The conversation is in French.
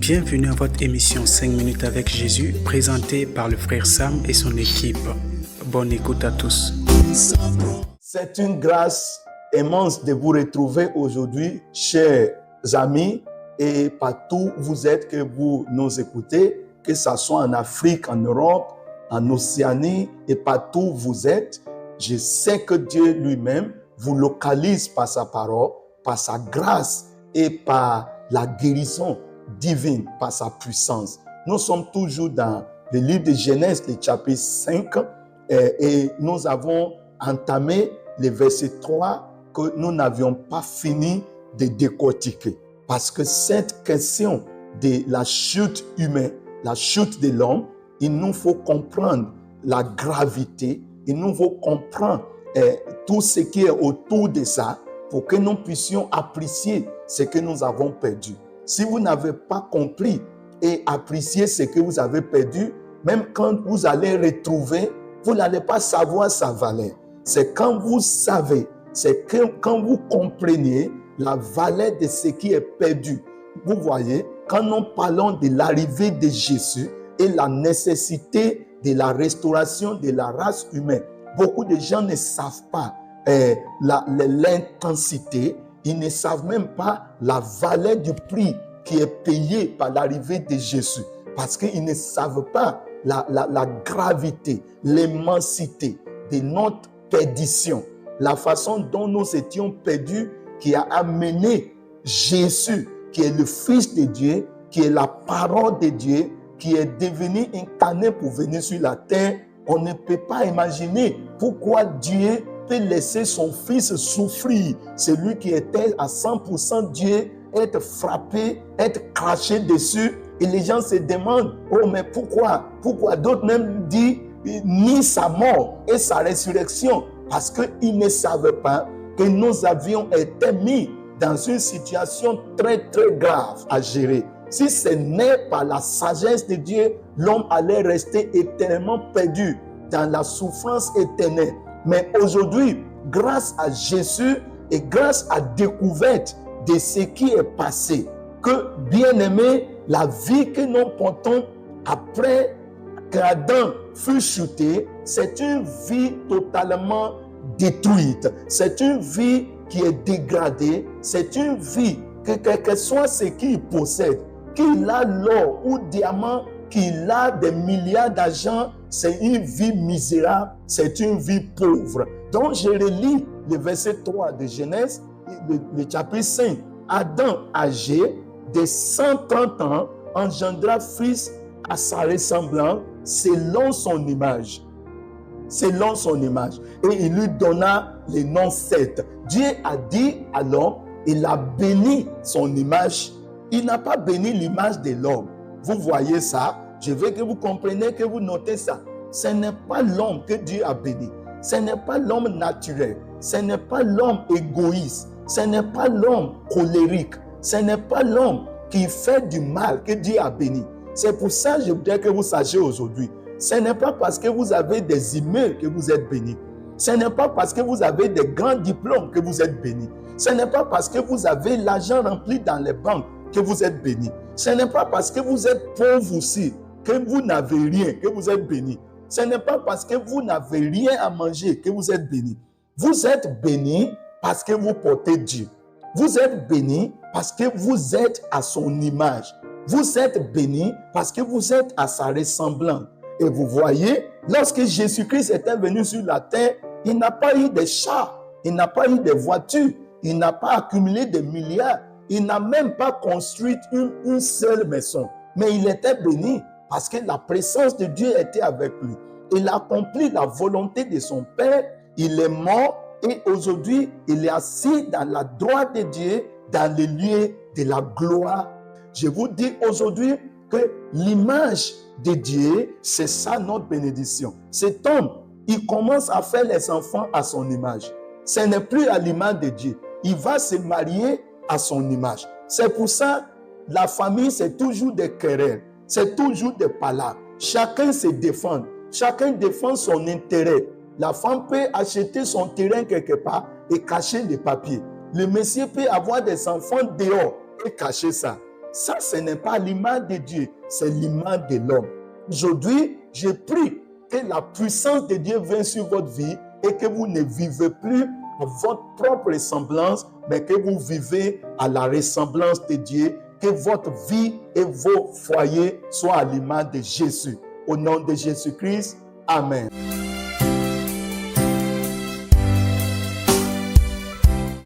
Bienvenue à votre émission 5 minutes avec Jésus, présentée par le frère Sam et son équipe. Bonne écoute à tous. C'est une grâce immense de vous retrouver aujourd'hui, chers amis, et partout où vous êtes, que vous nous écoutez, que ce soit en Afrique, en Europe, en Océanie, et partout où vous êtes. Je sais que Dieu lui-même vous localise par sa parole, par sa grâce et par la guérison divine, par sa puissance. Nous sommes toujours dans le livre de Genèse, le chapitre 5, et nous avons entamé le verset 3 que nous n'avions pas fini de décortiquer. Parce que cette question de la chute humaine, la chute de l'homme, il nous faut comprendre la gravité, il nous faut comprendre tout ce qui est autour de ça pour que nous puissions apprécier ce que nous avons perdu. Si vous n'avez pas compris et apprécié ce que vous avez perdu, même quand vous allez retrouver, vous n'allez pas savoir sa valeur. C'est quand vous savez, c'est quand vous comprenez la valeur de ce qui est perdu. Vous voyez, quand nous parlons de l'arrivée de Jésus et la nécessité de la restauration de la race humaine, beaucoup de gens ne savent pas l'intensité, ils ne savent même pas la valeur du prix qui est payé par l'arrivée de Jésus. Parce qu'ils ne savent pas la gravité, l'immensité de notre perdition. La façon dont nous étions perdus qui a amené Jésus, qui est le Fils de Dieu, qui est la parole de Dieu, qui est devenu incarné pour venir sur la terre. On ne peut pas imaginer pourquoi Dieu peut laisser son Fils souffrir. Celui qui était à 100% Dieu, être frappé, être craché dessus. Et les gens se demandent, oh mais pourquoi? Pourquoi? D'autres même disent, ni sa mort et sa résurrection. Parce qu'ils ne savaient pas que nous avions été mis dans une situation très très grave à gérer. Si ce n'est pas la sagesse de Dieu, l'homme allait rester éternellement perdu dans la souffrance éternelle. Mais aujourd'hui, grâce à Jésus et grâce à la découverte de ce qui est passé, que bien aimé, la vie que nous portons après qu'Adam fut chuté, c'est une vie totalement détruite. C'est une vie qui est dégradée. C'est une vie que quel que soit ce qu'il possède, qu'il a l'or ou diamant, qu'il a des milliards d'argent, c'est une vie misérable, c'est une vie pauvre. Donc je relis le verset 3 de Genèse, le chapitre 5. Adam, âgé de 130 ans, engendra fils à sa ressemblance, selon son image. Selon son image. Et il lui donna le nom Seth. Dieu a dit à l'homme, il a béni son image. Il n'a pas béni l'image de l'homme. Vous voyez ça? Je veux que vous compreniez, que vous notez ça. Ce n'est pas l'homme que Dieu a béni. Ce n'est pas l'homme naturel. Ce n'est pas l'homme égoïste. Ce n'est pas l'homme colérique. Ce n'est pas l'homme qui fait du mal que Dieu a béni. C'est pour ça que je voudrais que vous sachiez aujourd'hui. Ce n'est pas parce que vous avez des emails que vous êtes béni. Ce n'est pas parce que vous avez des grands diplômes que vous êtes béni. Ce n'est pas parce que vous avez l'argent rempli dans les banques que vous êtes béni. Ce n'est pas parce que vous êtes pauvre aussi que vous n'avez rien, que vous êtes béni. Ce n'est pas parce que vous n'avez rien à manger que vous êtes béni. Vous êtes béni parce que vous portez Dieu. Vous êtes béni parce que vous êtes à son image. Vous êtes béni parce que vous êtes à sa ressemblance. Et vous voyez, lorsque Jésus-Christ était venu sur la terre, il n'a pas eu de chars, il n'a pas eu de voitures, il n'a pas accumulé de milliards, il n'a même pas construit une seule maison. Mais il était béni parce que la présence de Dieu était avec lui. Il a accompli la volonté de son Père, il est mort et aujourd'hui, il est assis dans la droite de Dieu, dans les lieux de la gloire. Je vous dis aujourd'hui que l'image de Dieu, c'est ça notre bénédiction. Cet homme, il commence à faire les enfants à son image. Ce n'est plus à l'image de Dieu. Il va se marier à son image. C'est pour ça, la famille, c'est toujours des querelles. C'est toujours des palabres. Chacun se défend. Chacun défend son intérêt. La femme peut acheter son terrain quelque part et cacher les papiers. Le monsieur peut avoir des enfants dehors et cacher ça. Ça, ce n'est pas l'image de Dieu, c'est l'image de l'homme. Aujourd'hui, je prie que la puissance de Dieu vienne sur votre vie et que vous ne vivez plus à votre propre ressemblance, mais que vous vivez à la ressemblance de Dieu, que votre vie et vos foyers soient à l'image de Jésus. Au nom de Jésus-Christ, Amen.